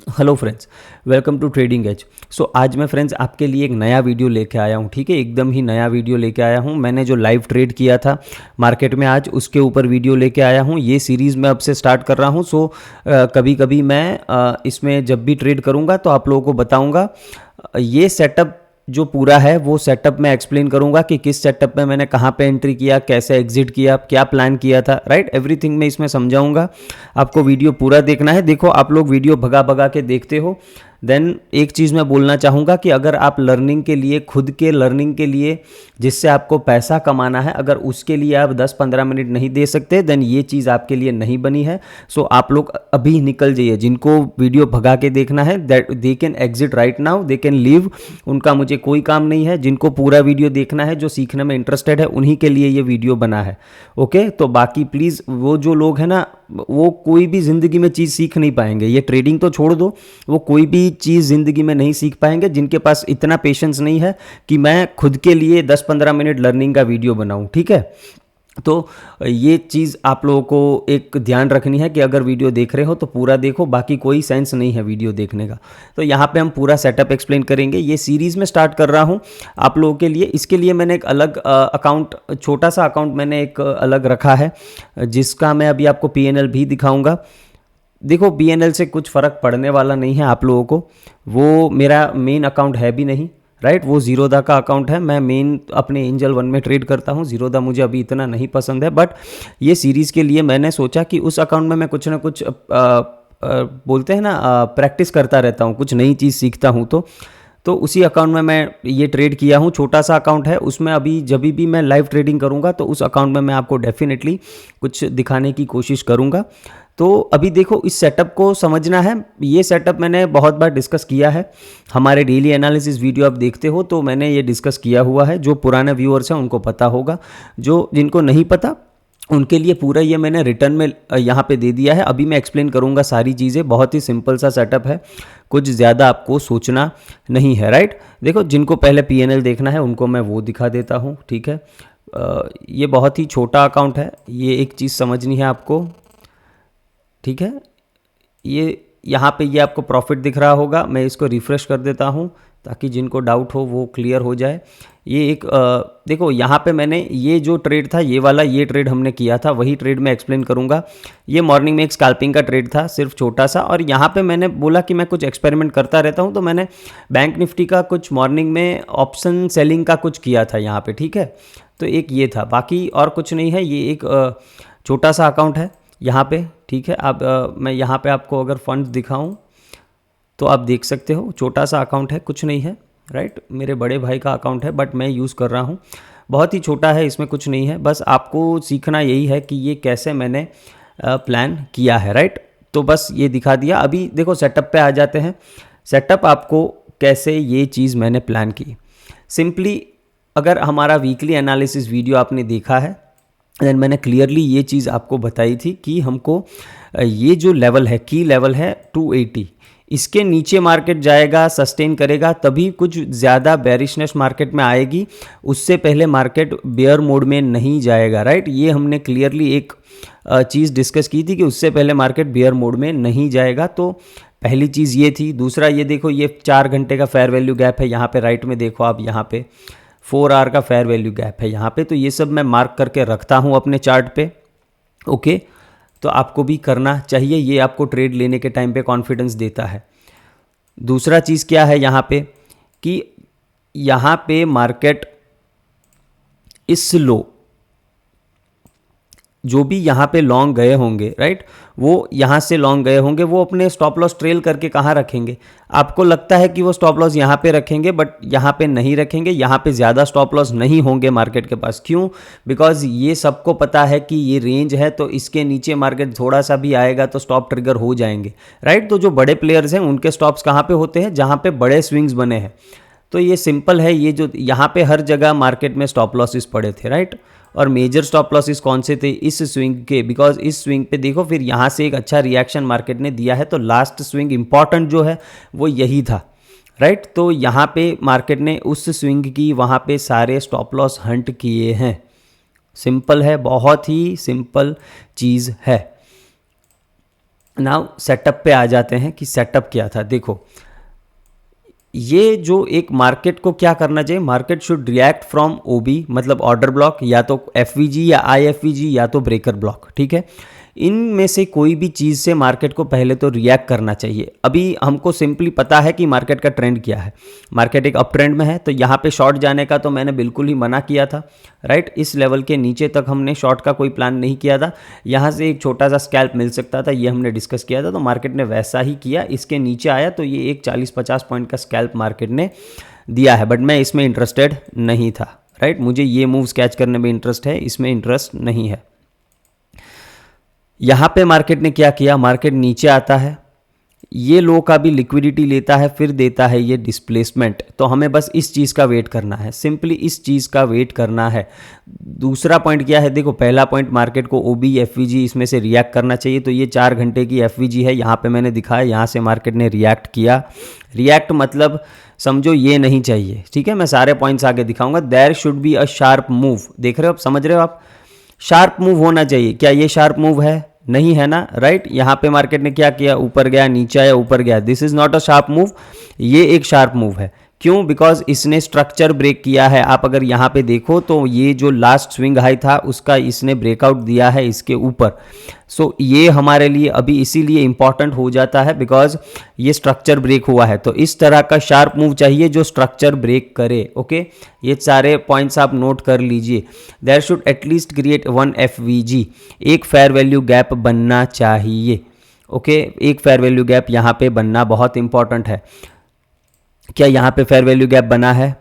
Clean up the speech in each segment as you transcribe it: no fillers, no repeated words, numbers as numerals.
Hello friends, welcome to trading edge. So आज मैं friends आपके लिए एक नया वीडियो लेके आया हूँ। ठीक है, एकदम ही नया वीडियो लेके आया हूँ। मैंने जो लाइव ट्रेड किया था मार्केट में आज, उसके ऊपर वीडियो लेके आया हूँ। ये सीरीज़ मैं अब से स्टार्ट कर रहा हूँ। सो कभी कभी मैं इसमें जब भी ट्रेड करूँगा तो आप लोगों को बताऊँगा। ये सेटअप जो पूरा है वो सेटअप मैं एक्सप्लेन करूंगा कि किस सेटअप में मैंने कहाँ पे एंट्री किया, कैसे एग्जिट किया, क्या प्लान किया था, राइट। एवरीथिंग मैं इसमें समझाऊंगा। आपको वीडियो पूरा देखना है। देखो, आप लोग वीडियो भगा भगा के देखते हो। देन एक चीज़ मैं बोलना चाहूँगा कि अगर आप लर्निंग के लिए, खुद के लर्निंग के लिए, जिससे आपको पैसा कमाना है, अगर उसके लिए आप 10-15 मिनट नहीं दे सकते, देन ये चीज़ आपके लिए नहीं बनी है। सो आप लोग अभी निकल जाइए। जिनको वीडियो भगा के देखना है, that they can exit right now, they can leave. उनका मुझे कोई काम नहीं है। जिनको पूरा वीडियो देखना है, जो सीखने में इंटरेस्टेड है, उन्हीं के लिए ये वीडियो बना है। ओके, तो बाकी प्लीज़ वो जो लोग हैं ना, वो कोई भी ज़िंदगी में चीज़ सीख नहीं पाएंगे। ये ट्रेडिंग तो छोड़ दो, वो कोई भी चीज़ ज़िंदगी में नहीं सीख पाएंगे जिनके पास इतना पेशेंस नहीं है कि मैं खुद के लिए 10-15 मिनट लर्निंग का वीडियो बनाऊं। ठीक है, तो ये चीज़ आप लोगों को एक ध्यान रखनी है कि अगर वीडियो देख रहे हो तो पूरा देखो, बाकी कोई सेंस नहीं है वीडियो देखने का। तो यहाँ पे हम पूरा सेटअप एक्सप्लेन करेंगे। ये सीरीज़ में स्टार्ट कर रहा हूँ आप लोगों के लिए। इसके लिए मैंने एक अलग अकाउंट, छोटा सा अकाउंट मैंने एक अलग रखा है, जिसका मैं अभी आपको पीएनएल भी दिखाऊंगा। देखो, पीएनएल से कुछ फ़र्क पड़ने वाला नहीं है आप लोगों को। वो मेरा मेन अकाउंट है भी नहीं, राइट। वो जीरोधा का अकाउंट है। मैं मेन अपने एंजल वन में ट्रेड करता हूँ। जीरोधा मुझे अभी इतना नहीं पसंद है, बट ये सीरीज़ के लिए मैंने सोचा कि उस अकाउंट में मैं कुछ ना कुछ बोलते हैं ना, प्रैक्टिस करता रहता हूँ, कुछ नई चीज़ सीखता हूँ। तो उसी अकाउंट में मैं ये ट्रेड किया हूँ। छोटा सा अकाउंट है। उसमें अभी जब भी मैं लाइव ट्रेडिंग करूँगा तो उस अकाउंट में मैं आपको डेफिनेटली कुछ दिखाने की कोशिश करूँगा। तो अभी देखो, इस सेटअप को समझना है। ये सेटअप मैंने बहुत बार डिस्कस किया है। हमारे डेली एनालिसिस वीडियो आप देखते हो तो मैंने ये डिस्कस किया हुआ है। जो पुराने व्यूअर्स हैं उनको पता होगा, जो जिनको नहीं पता उनके लिए पूरा ये मैंने रिटर्न में यहाँ पे दे दिया है। अभी मैं एक्सप्लेन करूँगा सारी चीज़ें। बहुत ही सिंपल सा सेटअप है, कुछ ज़्यादा आपको सोचना नहीं है, राइट। देखो, जिनको पहले पीएनएल देखना है उनको मैं वो दिखा देता हूँ। ठीक है, ये बहुत ही छोटा अकाउंट है। ये एक चीज़ समझनी है आपको। ठीक है, ये यहाँ पे ये आपको प्रॉफिट दिख रहा होगा। मैं इसको रिफ़्रेश कर देता हूँ ताकि जिनको डाउट हो वो क्लियर हो जाए। ये एक देखो, यहाँ पे मैंने ये जो ट्रेड था, ये वाला, ये ट्रेड हमने किया था, वही ट्रेड मैं एक्सप्लेन करूँगा। ये मॉर्निंग में एक स्कैल्पिंग का ट्रेड था, सिर्फ छोटा सा। और यहाँ पे मैंने बोला कि मैं कुछ एक्सपेरिमेंट करता रहता हूँ, तो मैंने बैंक निफ्टी का कुछ मॉर्निंग में ऑप्शन सेलिंग का कुछ किया था यहाँ पे। ठीक है, तो एक ये था, बाकी और कुछ नहीं है। ये एक छोटा सा अकाउंट है यहाँ पे। ठीक है, अब मैं यहाँ पे आपको अगर फंड दिखाऊं तो आप देख सकते हो, छोटा सा अकाउंट है, कुछ नहीं है, राइट। मेरे बड़े भाई का अकाउंट है बट मैं यूज़ कर रहा हूँ। बहुत ही छोटा है, इसमें कुछ नहीं है। बस आपको सीखना यही है कि ये कैसे मैंने प्लान किया है, राइट। तो बस ये दिखा दिया। अभी देखो, सेटअप पे आ जाते हैं। सेटअप आपको कैसे ये चीज़ मैंने प्लान की, सिंपली अगर हमारा वीकली एनालिसिस वीडियो आपने देखा है, देन मैंने क्लियरली ये चीज़ आपको बताई थी कि हमको ये जो लेवल है, की लेवल है 280, इसके नीचे मार्केट जाएगा, सस्टेन करेगा, तभी कुछ ज़्यादा बेरिशनेस मार्केट में आएगी। उससे पहले मार्केट बेयर मोड में नहीं जाएगा, राइट। ये हमने क्लियरली एक चीज़ डिस्कस की थी कि उससे पहले मार्केट बेयर मोड में नहीं जाएगा। तो पहली चीज़ ये थी। दूसरा, ये देखो, ये 4 घंटे का फेयर वैल्यू गैप है। यहाँ पे राइट में देखो आप, यहाँ पे 4 आवर का फेयर वैल्यू गैप है यहाँ पे। तो ये सब मैं मार्क करके रखता हूँ अपने चार्ट पे। ओके, तो आपको भी करना चाहिए। ये आपको ट्रेड लेने के टाइम पे कॉन्फिडेंस देता है। दूसरा चीज़ क्या है यहाँ पे, कि यहाँ पे मार्केट इस लो, जो भी यहाँ पे लॉन्ग गए होंगे, राइट, वो यहाँ से लॉन्ग गए होंगे, वो अपने स्टॉप लॉस ट्रेल करके कहाँ रखेंगे। आपको लगता है कि वो स्टॉप लॉस यहाँ पे रखेंगे, बट यहाँ पे नहीं रखेंगे। यहाँ पे ज़्यादा स्टॉप लॉस नहीं होंगे मार्केट के पास। क्यों? बिकॉज ये सबको पता है कि ये रेंज है, तो इसके नीचे मार्केट थोड़ा सा भी आएगा तो स्टॉप ट्रिगर हो जाएंगे, राइट। तो जो बड़े प्लेयर्स हैं उनके स्टॉप्स कहाँ पे होते हैं? जहाँ पे बड़े स्विंग्स बने हैं। तो ये सिंपल है। ये जो यहाँ पे हर जगह मार्केट में स्टॉप लॉसेस पड़े थे, राइट। और मेजर स्टॉप लॉसेस कौन से थे? इस स्विंग के, बिकॉज इस स्विंग पे देखो, फिर यहाँ से एक अच्छा रिएक्शन मार्केट ने दिया है। तो लास्ट स्विंग इंपॉर्टेंट जो है वो यही था, राइट। तो यहाँ पे मार्केट ने उस स्विंग की वहाँ पे सारे स्टॉप लॉस हंट किए हैं। सिंपल है, बहुत ही सिंपल चीज़ है। नाउ सेटअप पे आ जाते हैं कि सेटअप क्या था। देखो, ये जो एक मार्केट को क्या करना चाहिए, मार्केट शुड रिएक्ट फ्रॉम ओबी मतलब ऑर्डर ब्लॉक, या तो एफवीजी या आईएफवीजी या तो ब्रेकर ब्लॉक, ठीक है। इनमें से कोई भी चीज़ से मार्केट को पहले तो रिएक्ट करना चाहिए। अभी हमको सिंपली पता है कि मार्केट का ट्रेंड क्या है, मार्केट एक अप ट्रेंड में है, तो यहाँ पे शॉर्ट जाने का तो मैंने बिल्कुल ही मना किया था, राइट। इस लेवल के नीचे तक हमने शॉर्ट का कोई प्लान नहीं किया था, यहाँ से एक छोटा सा स्कैल्प मिल सकता था, ये हमने डिस्कस किया था, तो मार्केट ने वैसा ही किया। इसके नीचे आया तो ये एक 40-50 पॉइंट का स्कैल्प मार्केट ने दिया है, बट मैं इसमें इंटरेस्टेड नहीं था, राइट। मुझे ये मूव कैच करने में इंटरेस्ट है, इसमें इंटरेस्ट नहीं है। यहाँ पे मार्केट ने क्या किया, मार्केट नीचे आता है, ये लो का भी लिक्विडिटी लेता है, फिर देता है ये डिस्प्लेसमेंट। तो हमें बस इस चीज़ का वेट करना है, सिंपली इस चीज़ का वेट करना है। दूसरा पॉइंट क्या है, देखो पहला पॉइंट मार्केट को ओबी एफवीजी इसमें से रिएक्ट करना चाहिए, तो ये 4 घंटे की एफवीजी है, यहाँ पे मैंने दिखाया, यहाँ से मार्केट ने रिएक्ट किया। रिएक्ट मतलब समझो ये नहीं चाहिए, ठीक है। मैं सारे पॉइंट्स आगे दिखाऊंगा। There should be a sharp move, देख रहे हो आप, समझ रहे हो आप, शार्प मूव होना चाहिए। क्या ये शार्प मूव है? नहीं है ना, राइट। यहाँ पे मार्केट ने क्या किया, ऊपर गया, नीचे आया, ऊपर गया, this is not a sharp move. ये एक शार्प मूव है, क्यों? बिकॉज इसने स्ट्रक्चर ब्रेक किया है। आप अगर यहाँ पे देखो तो ये जो लास्ट स्विंग हाई था उसका इसने ब्रेकआउट दिया है इसके ऊपर। सो ये हमारे लिए अभी इसीलिए इंपॉर्टेंट हो जाता है बिकॉज ये स्ट्रक्चर ब्रेक हुआ है। तो इस तरह का शार्प मूव चाहिए जो स्ट्रक्चर ब्रेक करे, ओके। ये सारे पॉइंट्स आप नोट कर लीजिए। There should at least create 1 FVG, एक फेयर वैल्यू गैप बनना चाहिए, ओके। एक फेयर वैल्यू गैप यहाँ पे बनना बहुत इंपॉर्टेंट है। क्या यहाँ पे फेयर वैल्यू गैप बना है?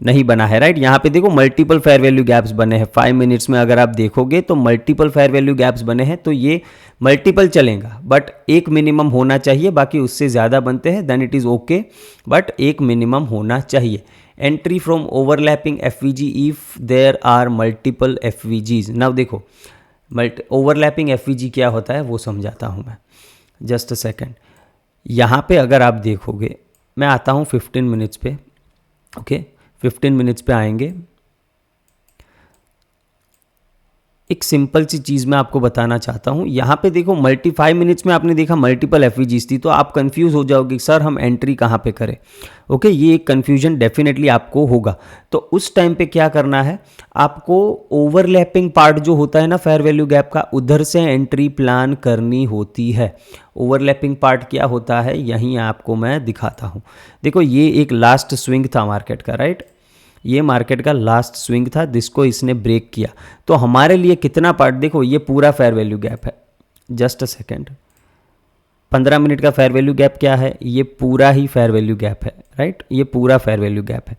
नहीं बना है, राइट। यहाँ पे देखो मल्टीपल फेयर वैल्यू गैप्स बने हैं 5 मिनट्स में, अगर आप देखोगे तो मल्टीपल फेयर वैल्यू गैप्स बने हैं। तो ये मल्टीपल चलेगा, बट एक मिनिमम होना चाहिए, बाकी उससे ज़्यादा बनते हैं then it is okay, but एक मिनिमम होना चाहिए। Entry from overlapping FVG if there are multiple FVGs. Now देखो ओवरलैपिंग एफवीजी क्या होता है वो समझाता हूँ मैं, जस्ट अ सेकेंड। यहाँ पे अगर आप देखोगे, मैं आता हूँ 15 मिनट्स पे, ओके 15 मिनट्स पे आएंगे। एक सिंपल सी चीज़ मैं आपको बताना चाहता हूँ। यहाँ पे देखो 5 मिनट्स में आपने देखा मल्टीपल एफवीजीज थी, तो आप कंफ्यूज हो जाओगे सर हम एंट्री कहाँ पे करें, ओके। ये एक कन्फ्यूजन डेफिनेटली आपको होगा। तो उस टाइम पे क्या करना है, आपको ओवरलैपिंग पार्ट जो होता है ना फेयर वैल्यू गैप का, उधर से एंट्री प्लान करनी होती है। ओवरलैपिंग पार्ट क्या होता है यहीं आपको मैं दिखाता हूँ। देखो ये एक लास्ट स्विंग था मार्केट का, राइट। ये मार्केट का लास्ट स्विंग था जिसको इसने ब्रेक किया। तो हमारे लिए कितना पार्ट, देखो ये पूरा फेयर वैल्यू गैप है, जस्ट अ सेकेंड। 15 मिनट का फेयर वैल्यू गैप क्या है, ये पूरा ही फेयर वैल्यू गैप है, राइट। ये पूरा फेयर वैल्यू गैप है।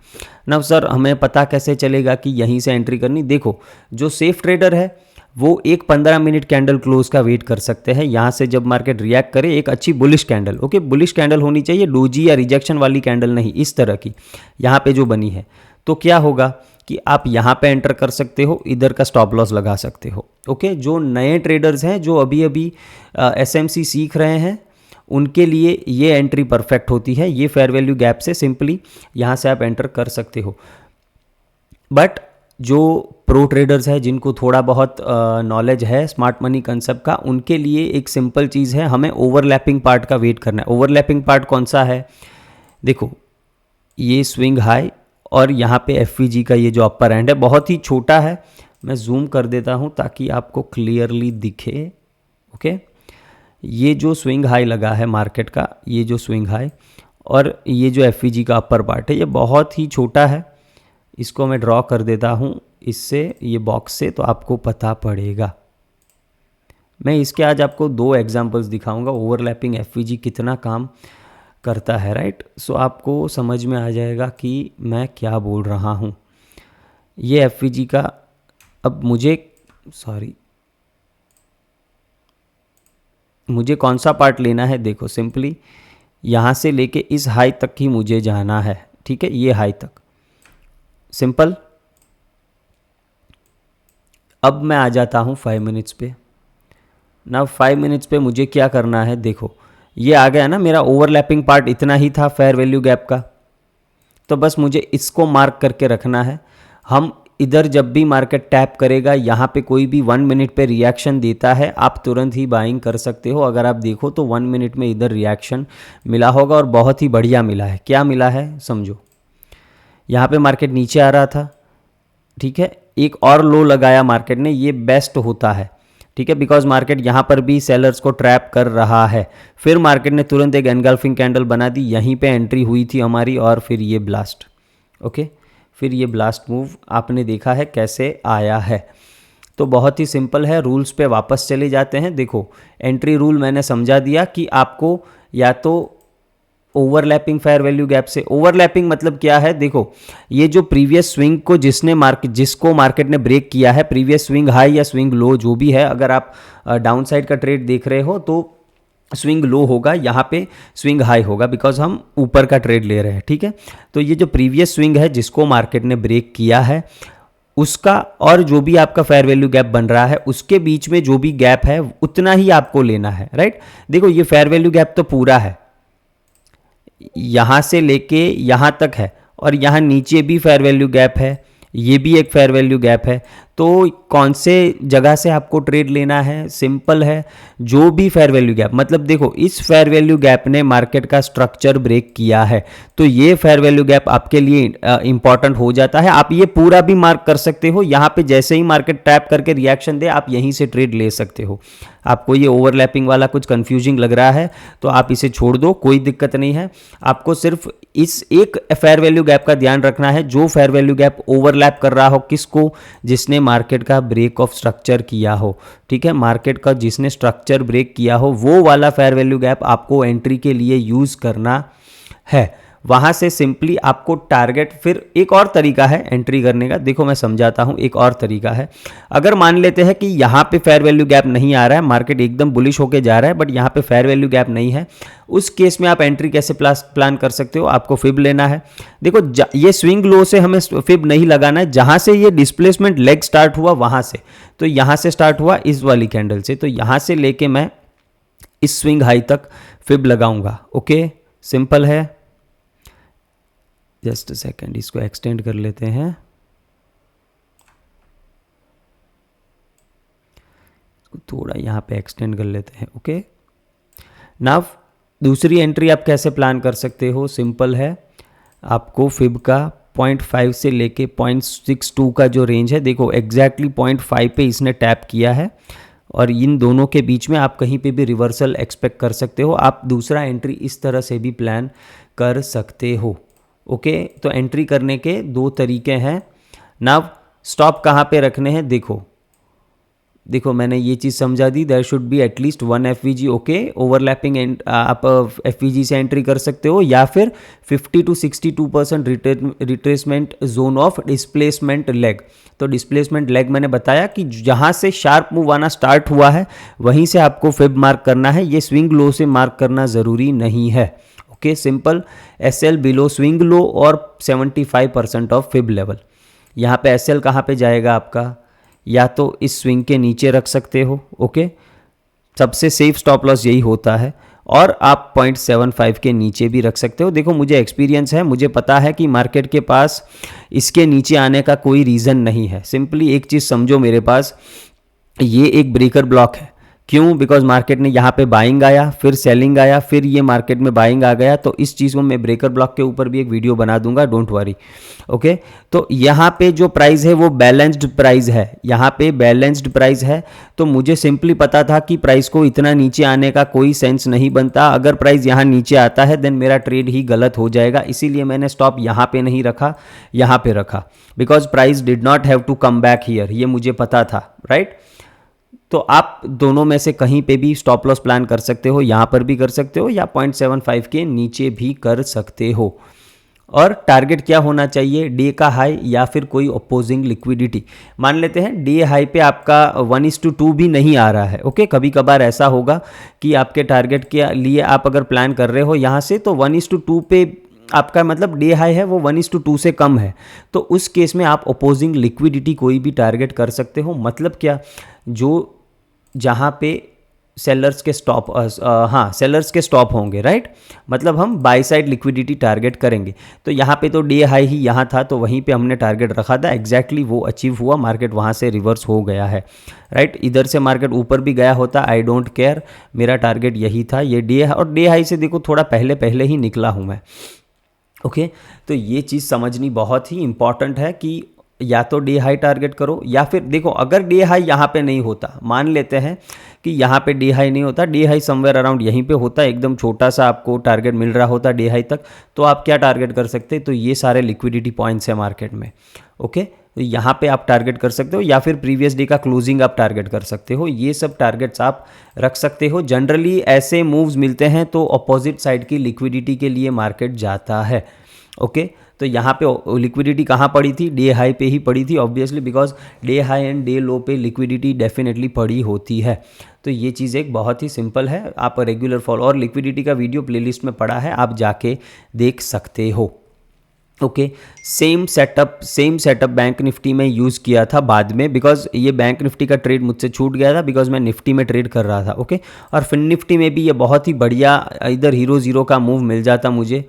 ना सर हमें पता कैसे चलेगा कि यहीं से एंट्री करनी? देखो जो सेफ ट्रेडर है वो एक 15 मिनट कैंडल क्लोज का वेट कर सकते हैं। यहाँ से जब मार्केट रिएक्ट करे एक अच्छी bullish candle, okay bullish candle होनी चाहिए, डोजी या रिजेक्शन वाली कैंडल नहीं, इस तरह की यहाँ पे जो बनी है। तो क्या होगा कि आप यहाँ पे एंटर कर सकते हो, इधर का स्टॉप लॉस लगा सकते हो, ओके। जो नए ट्रेडर्स हैं जो अभी अभी एसएमसी सीख रहे हैं उनके लिए ये एंट्री परफेक्ट होती है। ये फेयर वैल्यू गैप से सिंपली यहाँ से आप एंटर कर सकते हो। बट जो प्रो ट्रेडर्स हैं जिनको थोड़ा बहुत नॉलेज है स्मार्ट मनी कंसेप्ट का, उनके लिए एक सिंपल चीज़ है, हमें ओवरलैपिंग पार्ट का वेट करना है। ओवरलैपिंग पार्ट कौन सा है? देखो ये स्विंग हाई और यहाँ पे एफवीजी का ये जो अपर एंड है बहुत ही छोटा है। मैं जूम कर देता हूँ ताकि आपको क्लियरली दिखे, ओके। ये जो स्विंग हाई लगा है मार्केट का, ये जो स्विंग हाई और ये जो एफवीजी का अपर पार्ट है, ये बहुत ही छोटा है। इसको मैं ड्रॉ कर देता हूँ इससे, ये बॉक्स से, तो आपको पता पड़ेगा। मैं इसके आज आपको 2 एग्जांपल्स दिखाऊंगा ओवरलैपिंग एफवीजी कितना काम करता है, राइट। सो आपको समझ में आ जाएगा कि मैं क्या बोल रहा हूँ। ये एफवीजी का, अब मुझे कौन सा पार्ट लेना है, देखो सिंपली यहाँ से लेके इस हाई तक ही मुझे जाना है, ठीक है, ये हाई तक, सिंपल। अब मैं आ जाता हूँ 5 मिनट्स पे। ना 5 मिनट्स पे मुझे क्या करना है, देखो ये आ गया ना, मेरा ओवरलैपिंग पार्ट इतना ही था फेयर वैल्यू गैप का, तो बस मुझे इसको मार्क करके रखना है। हम इधर जब भी मार्केट टैप करेगा, यहाँ पे कोई भी 1 मिनट पे रिएक्शन देता है, आप तुरंत ही बाइंग कर सकते हो। अगर आप देखो तो 1 मिनट में इधर रिएक्शन मिला होगा और बहुत ही बढ़िया मिला है। क्या मिला है समझो, यहाँ पे मार्केट नीचे आ रहा था, ठीक है, एक और लो लगाया मार्केट ने, ये बेस्ट होता है, ठीक है, बिकॉज मार्केट यहाँ पर भी सेलर्स को ट्रैप कर रहा है। फिर मार्केट ने तुरंत एक एनगल्फिंग कैंडल बना दी, यहीं पे एंट्री हुई थी हमारी और फिर ये ब्लास्ट, ओके, फिर ये ब्लास्ट मूव आपने देखा है कैसे आया है। तो बहुत ही सिंपल है, रूल्स पे वापस चले जाते हैं। देखो एंट्री रूल मैंने समझा दिया कि आपको या तो ओवरलैपिंग फेयर वैल्यू गैप से, ओवरलैपिंग मतलब क्या है, देखो ये जो प्रीवियस स्विंग को जिसको मार्केट ने ब्रेक किया है, प्रीवियस स्विंग हाई या स्विंग लो जो भी है, अगर आप डाउन साइड का ट्रेड देख रहे हो तो स्विंग लो होगा, यहाँ पे स्विंग हाई होगा, बिकॉज हम ऊपर का ट्रेड ले रहे हैं, ठीक है। तो ये जो प्रीवियस स्विंग है जिसको मार्केट ने ब्रेक किया है, उसका और जो भी आपका फेयर वैल्यू गैप बन रहा है उसके बीच में जो भी गैप है उतना ही आपको लेना है, राइट। देखो ये फेयर वैल्यू गैप तो पूरा है, यहाँ से लेके यहाँ तक है और यहाँ नीचे भी फेयर वैल्यू गैप है, ये भी एक फेयर वैल्यू गैप है। तो कौन से जगह से आपको ट्रेड लेना है, सिंपल है, जो भी फेयर वैल्यू गैप, मतलब देखो इस फेयर वैल्यू गैप ने मार्केट का स्ट्रक्चर ब्रेक किया है, तो ये फेयर वैल्यू गैप आपके लिए इंपॉर्टेंट हो जाता है। आप ये पूरा भी मार्क कर सकते हो, यहाँ पे जैसे ही मार्केट टैप करके रिएक्शन दे आप यहीं से ट्रेड ले सकते हो। आपको ये ओवरलैपिंग वाला कुछ कंफ्यूजिंग लग रहा है तो आप इसे छोड़ दो, कोई दिक्कत नहीं है। आपको सिर्फ इस एक फेयर वैल्यू गैप का ध्यान रखना है, जो फेयर वैल्यू गैप ओवरलैप कर रहा हो किसको, जिसने मार्केट का ब्रेक ऑफ स्ट्रक्चर किया हो, ठीक है, मार्केट का जिसने स्ट्रक्चर ब्रेक किया हो वो वाला फेयर वैल्यू गैप आपको एंट्री के लिए यूज करना है। वहां से सिंपली आपको टारगेट, फिर एक और तरीका है एंट्री करने का, देखो मैं समझाता हूं, एक और तरीका है। अगर मान लेते हैं कि यहां पे फेयर वैल्यू गैप नहीं आ रहा है, मार्केट एकदम बुलिश होके जा रहा है बट यहां पे फेयर वैल्यू गैप नहीं है, उस केस में आप एंट्री कैसे प्लान कर सकते हो, आपको फिब लेना है। देखो ये स्विंग लो से हमें फिब नहीं लगाना है, जहां से ये डिस्प्लेसमेंट लेग स्टार्ट हुआ वहां से, तो यहां से स्टार्ट हुआ इस वाली कैंडल से, तो यहां से लेके मैं इस स्विंग हाई तक फिब लगाऊंगा, ओके, सिंपल है। जस्ट सेकेंड, इसको एक्सटेंड कर लेते हैं, थोड़ा यहाँ पे एक्सटेंड कर लेते हैं, ओके। नाउ दूसरी एंट्री आप कैसे प्लान कर सकते हो, सिंपल है, आपको फिब का 0.5 से लेके 0.62 का जो रेंज है, देखो एग्जैक्टली 0.5 पे इसने टैप किया है और इन दोनों के बीच में आप कहीं पे भी रिवर्सल एक्सपेक्ट कर सकते हो। आप दूसरा एंट्री इस तरह से भी प्लान कर सकते हो, ओके। तो एंट्री करने के दो तरीके हैं। नाउ स्टॉप कहाँ पे रखने हैं, देखो मैंने ये चीज़ समझा दी, there should be at least 1 FVG, okay. Overlapping आप एफवीजी से एंट्री कर सकते हो या फिर 50 to 62% retracement zone of displacement leg. तो डिस्प्लेसमेंट लेग मैंने बताया कि जहाँ से शार्प मूव आना स्टार्ट हुआ है वहीं से आपको फिब मार्क करना है, ये स्विंग लो से मार्क करना ज़रूरी नहीं है, okay, simple. SL below swing low और 75% ऑफ फिब लेवल। यहाँ पे एसएल कहाँ पे जाएगा आपका, या तो इस स्विंग के नीचे रख सकते हो, ओके, सबसे सेफ स्टॉप लॉस यही होता है, और आप 0.75 के नीचे भी रख सकते हो। देखो मुझे एक्सपीरियंस है, मुझे पता है कि मार्केट के पास इसके नीचे आने का कोई रीज़न नहीं है। सिंपली एक चीज़ समझो, मेरे पास ये एक ब्रेकर ब्लॉक है, क्यों, बिकॉज मार्केट ने यहाँ पे बाइंग आया, फिर सेलिंग आया, फिर ये मार्केट में बाइंग आ गया, तो इस चीज़ को मैं ब्रेकर ब्लॉक के ऊपर भी एक वीडियो बना दूंगा, डोंट वरी, ओके। तो यहाँ पे जो प्राइस है वो बैलेंस्ड प्राइस है, यहाँ पे बैलेंस्ड प्राइस है, तो मुझे सिंपली पता था कि प्राइस को इतना नीचे आने का कोई सेंस नहीं बनता। अगर प्राइस यहाँ नीचे आता है देन मेरा ट्रेड ही गलत हो जाएगा, इसीलिए मैंने स्टॉप यहाँ पे नहीं रखा, यहाँ पे रखा, because price did not have to come back here, ये मुझे पता था, राइट। तो आप दोनों में से कहीं पे भी स्टॉप लॉस प्लान कर सकते हो, यहाँ पर भी कर सकते हो या 0.75 के नीचे भी कर सकते हो। और टारगेट क्या होना चाहिए, डे का हाई या फिर कोई अपोजिंग लिक्विडिटी। मान लेते हैं डे हाई पे आपका 1:2 भी नहीं आ रहा है, ओके। कभी कभार ऐसा होगा कि आपके टारगेट के लिए आप अगर प्लान कर रहे हो यहाँ से, तो 1:2 पे आपका मतलब डे हाई है वो 1:2 से कम है, तो उस केस में आप अपोजिंग लिक्विडिटी कोई भी टारगेट कर सकते हो। मतलब क्या, जो जहाँ पे सेलर्स के स्टॉप हाँ सेलर्स के स्टॉप होंगे, राइट। मतलब हम बाय साइड लिक्विडिटी टारगेट करेंगे। तो यहाँ पे तो डे हाई ही यहाँ था, तो वहीं पे हमने टारगेट रखा था, एग्जैक्टली वो अचीव हुआ, मार्केट वहाँ से रिवर्स हो गया है, राइट। इधर से मार्केट ऊपर भी गया होता, आई डोंट केयर, मेरा टारगेट यही था। ये डे और डे हाई से देखो थोड़ा पहले ही निकला हूँ मैं, ओके। तो ये चीज़ समझनी बहुत ही इंपॉर्टेंट है कि या तो डे हाई टारगेट करो, या फिर देखो अगर डे हाई यहाँ पे नहीं होता, मान लेते हैं कि यहाँ पे डे हाई नहीं होता, डे हाई समवेयर अराउंड यहीं पे होता, एकदम छोटा सा आपको टारगेट मिल रहा होता डे हाई तक, तो आप क्या टारगेट कर सकते हैं, तो ये सारे लिक्विडिटी पॉइंट्स है मार्केट में, ओके। तो यहाँ पे आप टारगेट कर सकते हो, या फिर प्रीवियस डे का क्लोजिंग आप टारगेट कर सकते हो, ये सब टारगेट्स आप रख सकते हो। जनरली ऐसे मूव्स मिलते हैं तो अपोजिट साइड की लिक्विडिटी के लिए मार्केट जाता है, ओके। तो यहाँ पे लिक्विडिटी कहाँ पड़ी थी, डे हाई पे ही पड़ी थी, obviously, because day high and day लो पे लिक्विडिटी डेफिनेटली पड़ी होती है। तो ये चीज़ एक बहुत ही सिंपल है, आप रेगुलर फॉलो, और लिक्विडिटी का वीडियो प्लेलिस्ट में पड़ा है, आप जाके देख सकते हो, okay. Same setup bank Nifty में यूज़ किया था बाद में, बिकॉज ये बैंक निफ्टी का ट्रेड मुझसे छूट गया था, बिकॉज मैं निफ्टी में ट्रेड कर रहा था, ओके। और फिर निफ्टी में भी ये बहुत ही बढ़िया इधर हीरो ज़ीरो का मूव मिल जाता मुझे,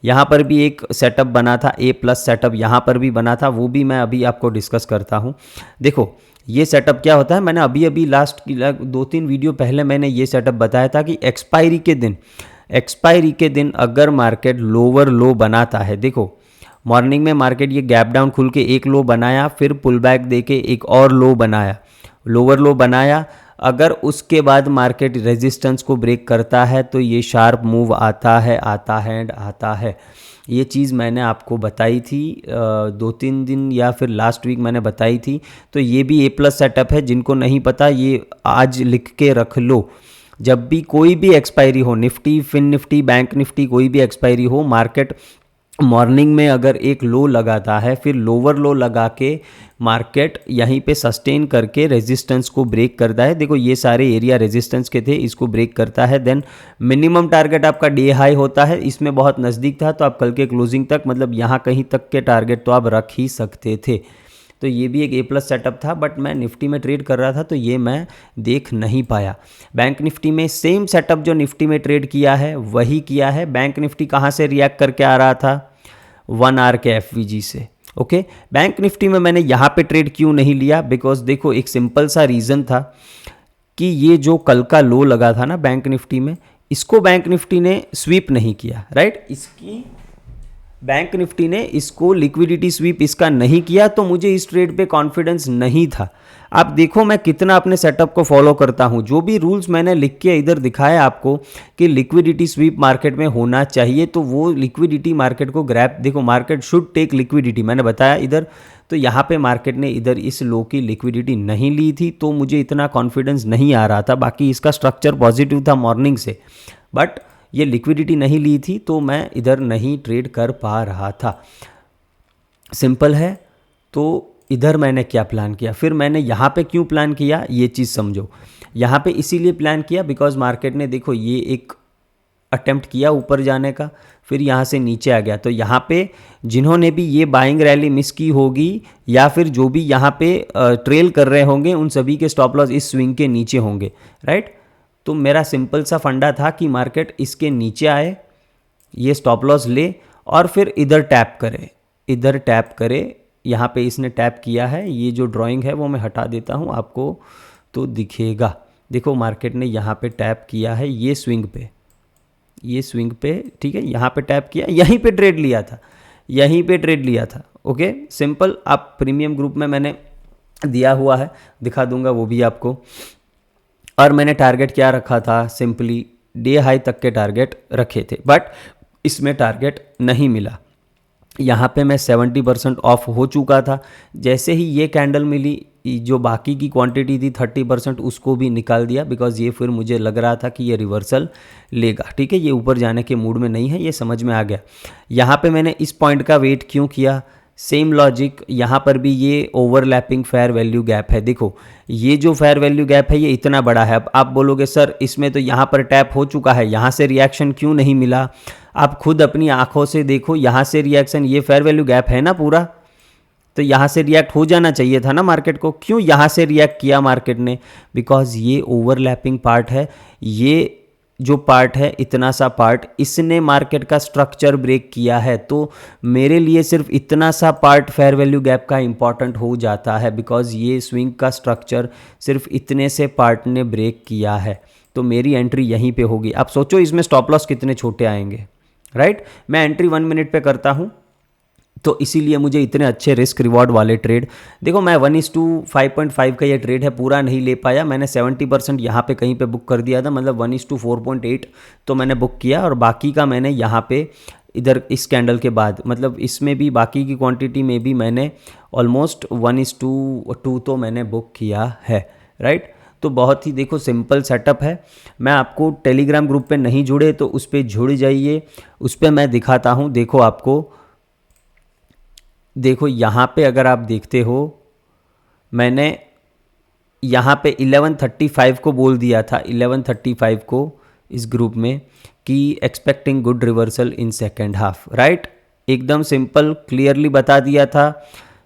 यहाँ पर भी एक सेटअप बना था, A+ सेटअप यहाँ पर भी बना था, वो भी मैं अभी आपको डिस्कस करता हूँ। देखो ये सेटअप क्या होता है, मैंने अभी लास्ट की 2-3 वीडियो पहले मैंने ये सेटअप बताया था कि एक्सपायरी के दिन अगर मार्केट लोअर लो बनाता है, देखो मॉर्निंग में मार्केट ये गैप डाउन खुल के एक लो बनाया, फिर पुल बैक दे के एक और लो बनाया, लोअर लो बनाया, अगर उसके बाद मार्केट रेजिस्टेंस को ब्रेक करता है तो ये शार्प मूव आता है। ये चीज़ मैंने आपको बताई थी 2-3 दिन या फिर लास्ट वीक मैंने बताई थी। तो ये भी A+ सेटअप है, जिनको नहीं पता ये आज लिख के रख लो। जब भी कोई भी एक्सपायरी हो, Nifty, fin Nifty, bank Nifty, कोई भी एक्सपायरी हो, मार्केट मॉर्निंग में अगर एक लो लगाता है, फिर लोअर लो लगा के मार्केट यहीं पे सस्टेन करके रेजिस्टेंस को ब्रेक करता है, देखो ये सारे एरिया रेजिस्टेंस के थे, इसको ब्रेक करता है, देन मिनिमम टारगेट आपका डे हाई होता है, इसमें बहुत नज़दीक था, तो आप कल के क्लोजिंग तक, मतलब यहाँ कहीं तक के टारगेट तो आप रख ही सकते थे। तो ये भी एक A+ सेटअप था, बट मैं निफ्टी में ट्रेड कर रहा था तो ये मैं देख नहीं पाया। बैंक निफ्टी में सेम सेटअप जो निफ्टी में ट्रेड किया है वही किया है। बैंक निफ्टी कहाँ से रिएक्ट करके आ रहा था, 1 आवर के FVG से, ओके। बैंक निफ्टी में मैंने यहाँ पे ट्रेड क्यों नहीं लिया, बिकॉज देखो एक सिंपल सा रीज़न था कि ये जो कल का लो लगा था ना बैंक निफ्टी में, इसको बैंक निफ्टी ने स्वीप नहीं किया, राइट। बैंक निफ्टी ने इसको लिक्विडिटी स्वीप इसका नहीं किया, तो मुझे इस ट्रेड पे कॉन्फिडेंस नहीं था। आप देखो मैं कितना अपने सेटअप को फॉलो करता हूँ, जो भी रूल्स मैंने लिख के इधर दिखाया आपको कि लिक्विडिटी स्वीप मार्केट में होना चाहिए, तो वो लिक्विडिटी मार्केट को ग्रैब, देखो मार्केट शुड टेक लिक्विडिटी, मैंने बताया इधर। तो यहाँ पे मार्केट ने इधर इस लो की लिक्विडिटी नहीं ली थी, तो मुझे इतना कॉन्फिडेंस नहीं आ रहा था। बाकी इसका स्ट्रक्चर पॉजिटिव था मॉर्निंग से, बट ये लिक्विडिटी नहीं ली थी, तो मैं इधर नहीं ट्रेड कर पा रहा था। सिंपल है। तो इधर मैंने क्या प्लान किया, फिर मैंने यहाँ पे क्यों प्लान किया, ये चीज़ समझो। यहाँ पे इसीलिए प्लान किया बिकॉज मार्केट ने देखो ये एक अटेम्प्ट किया ऊपर जाने का, फिर यहाँ से नीचे आ गया। तो यहाँ पे जिन्होंने भी ये बाइंग रैली मिस की होगी, या फिर जो भी यहाँ पे ट्रेल कर रहे होंगे, उन सभी के स्टॉप लॉस इस स्विंग के नीचे होंगे, राइट। तो मेरा सिंपल सा फंडा था कि मार्केट इसके नीचे आए, ये स्टॉप लॉस ले, और फिर इधर टैप करे। यहाँ पे इसने टैप किया है, ये जो ड्राइंग है वो मैं हटा देता हूँ, आपको तो दिखेगा। देखो मार्केट ने यहाँ पे टैप किया है, ये स्विंग पे, ठीक है, यहाँ पे टैप किया, यहीं पे ट्रेड लिया था, ओके। सिंपल, आप प्रीमियम ग्रुप में मैंने दिया हुआ है, दिखा दूंगा वो भी आपको। और मैंने टारगेट क्या रखा था, सिंपली डे हाई तक के टारगेट रखे थे, बट इसमें टारगेट नहीं मिला। यहाँ पे मैं 70% ऑफ हो चुका था। जैसे ही ये कैंडल मिली, जो बाकी की क्वांटिटी थी 30%, उसको भी निकाल दिया, बिकॉज ये फिर मुझे लग रहा था कि ये रिवर्सल लेगा, ठीक है, ये ऊपर जाने के मूड में नहीं है, ये समझ में आ गया। यहाँ पे मैंने इस पॉइंट का वेट क्यों किया, सेम लॉजिक, यहाँ पर भी ये ओवरलैपिंग फेयर वैल्यू गैप है। देखो ये जो फेयर वैल्यू गैप है ये इतना बड़ा है। अब आप बोलोगे सर इसमें तो यहाँ पर टैप हो चुका है, यहाँ से रिएक्शन क्यों नहीं मिला। आप खुद अपनी आंखों से देखो, यहाँ से रिएक्शन, ये फेयर वैल्यू गैप है ना पूरा, तो यहाँ से रिएक्ट हो जाना चाहिए था ना मार्केट को, क्यों यहाँ से रिएक्ट किया मार्केट ने? बिकॉज ये ओवरलैपिंग पार्ट है, ये जो पार्ट है इतना सा पार्ट, इसने मार्केट का स्ट्रक्चर ब्रेक किया है। तो मेरे लिए सिर्फ इतना सा पार्ट फेयर वैल्यू गैप का इंपॉर्टेंट हो जाता है, बिकॉज ये स्विंग का स्ट्रक्चर सिर्फ इतने से पार्ट ने ब्रेक किया है। तो मेरी एंट्री यहीं पे होगी। आप सोचो इसमें स्टॉप लॉस कितने छोटे आएंगे, राइट? मैं एंट्री 1 मिनट पे करता हूँ, तो इसीलिए मुझे इतने अच्छे रिस्क रिवॉर्ड वाले ट्रेड, देखो मैं 1:5.5 का ये ट्रेड है पूरा नहीं ले पाया, मैंने 70% यहाँ पे कहीं पे बुक कर दिया था, मतलब 1:4.8 तो मैंने बुक किया, और बाकी का मैंने यहाँ पे इधर इस कैंडल के बाद, मतलब इसमें भी बाकी की क्वांटिटी में भी मैंने ऑलमोस्ट 1:2 तो मैंने बुक किया है, राइट? तो बहुत ही देखो सिंपल सेटअप है। मैं आपको टेलीग्राम ग्रुप पे नहीं जुड़े तो उस पर जुड़ जाइए, उस पर मैं दिखाता हूँ। देखो आपको, देखो यहाँ पे अगर आप देखते हो, मैंने यहाँ पे 11:35 को बोल दिया था, 11:35 को इस ग्रुप में, कि expecting good reversal in second half, right? एकदम सिंपल क्लियरली बता दिया था।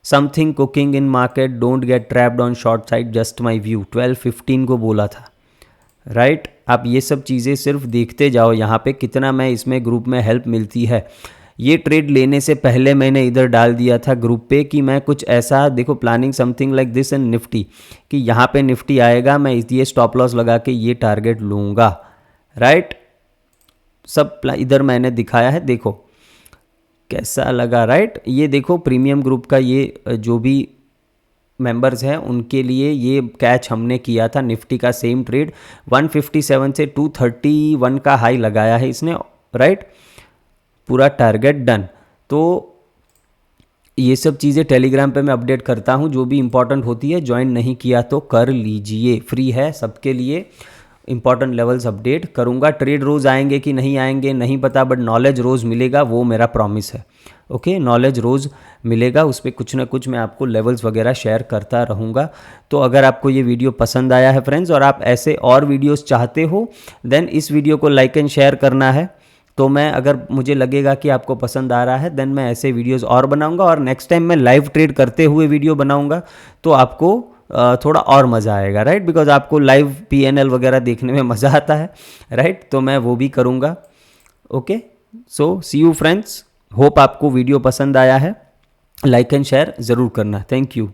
Something cooking in market, don't get trapped on short side, just my view, 12:15 को बोला था, राइट? आप ये सब चीज़ें सिर्फ देखते जाओ, यहाँ पे कितना मैं इसमें ग्रुप में हेल्प मिलती है। ये ट्रेड लेने से पहले मैंने इधर डाल दिया था ग्रुप पे कि मैं कुछ ऐसा, देखो planning something like this in Nifty, कि यहाँ पे निफ्टी आएगा, मैं ये स्टॉप लॉस लगा के ये टारगेट लूँगा, राइट? सब इधर मैंने दिखाया है, देखो कैसा लगा, राइट? ये देखो प्रीमियम ग्रुप का ये जो भी मेंबर्स हैं उनके लिए ये कैच हमने किया था। निफ्टी का सेम ट्रेड 157 से 231 का हाई लगाया है इसने, राइट? पूरा टारगेट डन। तो ये सब चीज़ें टेलीग्राम पे मैं अपडेट करता हूँ, जो भी इंपॉर्टेंट होती है। ज्वाइन नहीं किया तो कर लीजिए, फ्री है सबके लिए। इंपॉर्टेंट लेवल्स अपडेट करूँगा। ट्रेड रोज़ आएंगे कि नहीं आएंगे नहीं पता, बट नॉलेज रोज़ मिलेगा, वो मेरा प्रॉमिस है। ओके, नॉलेज रोज़ मिलेगा, उस पर कुछ ना कुछ मैं आपको लेवल्स वगैरह शेयर करता रहूँगा। तो अगर आपको ये वीडियो पसंद आया है फ्रेंड्स, और आप ऐसे और वीडियोस चाहते हो, देन इस वीडियो को लाइक एंड शेयर करना है। तो मैं, अगर मुझे लगेगा कि आपको पसंद आ रहा है, देन मैं ऐसे वीडियोस और बनाऊंगा, और नेक्स्ट टाइम मैं लाइव ट्रेड करते हुए वीडियो बनाऊंगा, तो आपको थोड़ा और मज़ा आएगा, राइट? बिकॉज आपको लाइव PNL वगैरह देखने में मज़ा आता है, राइट? तो मैं वो भी करूँगा। Okay, so C you friends, hope आपको वीडियो पसंद आया है। लाइक एंड शेयर ज़रूर करना। Thank you.